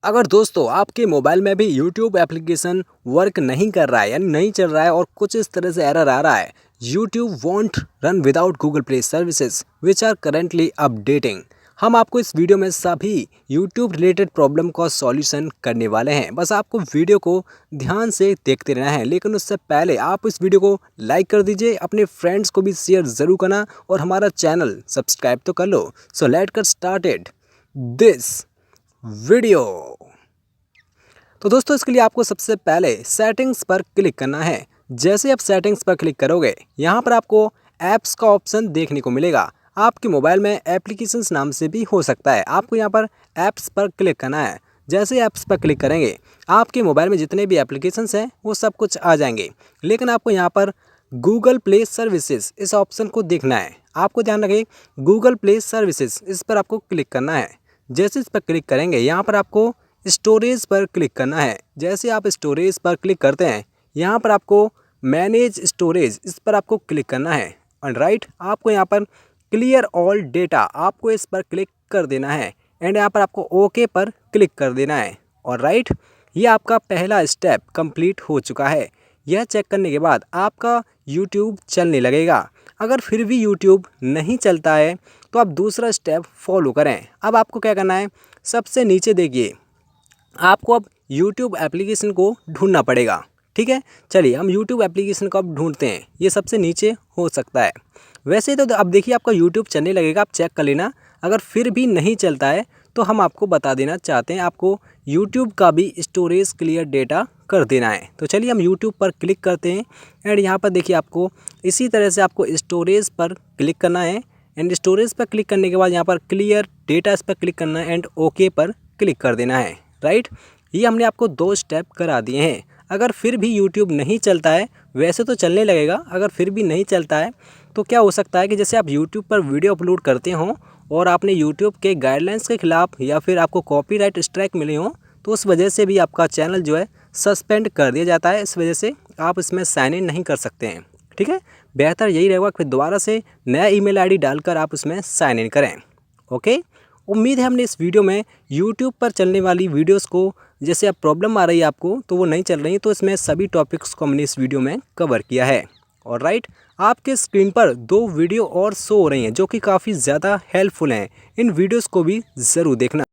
अगर दोस्तों आपके मोबाइल में भी YouTube एप्लीकेशन वर्क नहीं कर रहा है यानी नहीं चल रहा है और कुछ इस तरह से एरर आ रहा है, YouTube won't run without Google Play services which are currently updating। हम आपको इस वीडियो में सभी YouTube रिलेटेड प्रॉब्लम का सॉल्यूशन करने वाले हैं। बस आपको वीडियो को ध्यान से देखते रहना है, लेकिन उससे पहले आप इस वीडियो को लाइक कर दीजिए, अपने फ्रेंड्स को भी शेयर ज़रूर करना और हमारा चैनल सब्सक्राइब तो कर लो। So let's get started this video. तो दोस्तों इसके लिए आपको सबसे पहले सेटिंग्स पर क्लिक करना है। जैसे आप सेटिंग्स पर क्लिक करोगे, यहाँ पर आपको ऐप्स का ऑप्शन देखने को मिलेगा। आपके मोबाइल में एप्लीकेशंस नाम से भी हो सकता है। आपको यहाँ पर ऐप्स पर क्लिक करना है। जैसे ऐप्स पर क्लिक करेंगे, आपके मोबाइल में जितने भी एप्लीकेशंस हैं वो सब कुछ आ जाएंगे, लेकिन आपको यहाँ पर गूगल प्ले सर्विसेज इस ऑप्शन को देखना है। आपको ध्यान रखें, गूगल प्ले सर्विसेज इस पर आपको क्लिक करना है। जैसे इस पर क्लिक करेंगे, यहाँ पर आपको स्टोरेज पर क्लिक करना है। जैसे आप स्टोरेज पर क्लिक करते हैं, यहाँ पर आपको मैनेज स्टोरेज इस पर आपको क्लिक करना है। और राइट, आपको यहाँ पर क्लियर ऑल डेटा आपको इस पर क्लिक कर देना है एंड यहाँ पर आपको ओके पर क्लिक कर देना है। और राइट, ये आपका पहला स्टेप कंप्लीट हो चुका है। यह चेक करने के बाद आपका यूट्यूब चलने लगेगा। अगर फिर भी यूट्यूब नहीं चलता है तो आप दूसरा स्टेप फॉलो करें। अब आपको क्या करना है, सबसे नीचे देखिए, आपको अब YouTube एप्लीकेशन को ढूंढना पड़ेगा। ठीक है, चलिए हम YouTube एप्लीकेशन को अब ढूंढते हैं। ये सबसे नीचे हो सकता है। वैसे तो अब देखिए आपका YouTube चलने लगेगा, आप चेक कर लेना। अगर फिर भी नहीं चलता है तो हम आपको बता देना चाहते हैं, आपको YouTube का भी स्टोरेज क्लियर डेटा कर देना है। तो चलिए हम YouTube पर क्लिक करते हैं एंड यहाँ पर देखिए आपको इसी तरह से आपको स्टोरेज पर क्लिक करना है एंड स्टोरेज पर क्लिक करने के बाद यहाँ पर क्लियर डेटा इस पर क्लिक करना है एंड ओके पर क्लिक कर देना है। राइट, ये हमने आपको 2 स्टेप करा दिए हैं। अगर फिर भी YouTube नहीं चलता है, वैसे तो चलने लगेगा, अगर फिर भी नहीं चलता है तो क्या हो सकता है कि जैसे आप YouTube पर वीडियो अपलोड करते हों और आपने YouTube के गाइडलाइंस के खिलाफ या फिर आपको कॉपीराइट स्ट्राइक मिले हों, तो उस वजह से भी आपका चैनल जो है सस्पेंड कर दिया जाता है। इस वजह से आप इसमें साइन इन नहीं कर सकते हैं। ठीक है, बेहतर यही रहेगा कि दोबारा से नया ईमेल आईडी डालकर आप उसमें साइन इन करें। ओके, उम्मीद है हमने इस वीडियो में YouTube पर चलने वाली वीडियोस को, जैसे अब प्रॉब्लम आ रही है आपको तो वो नहीं चल रही, तो इसमें सभी टॉपिक्स को हमने इस वीडियो में कवर किया है। और राइट, आपके स्क्रीन पर 2 वीडियो और शो हो रही हैं जो कि काफ़ी ज़्यादा हेल्पफुल हैं। इन वीडियोस को भी ज़रूर देखना।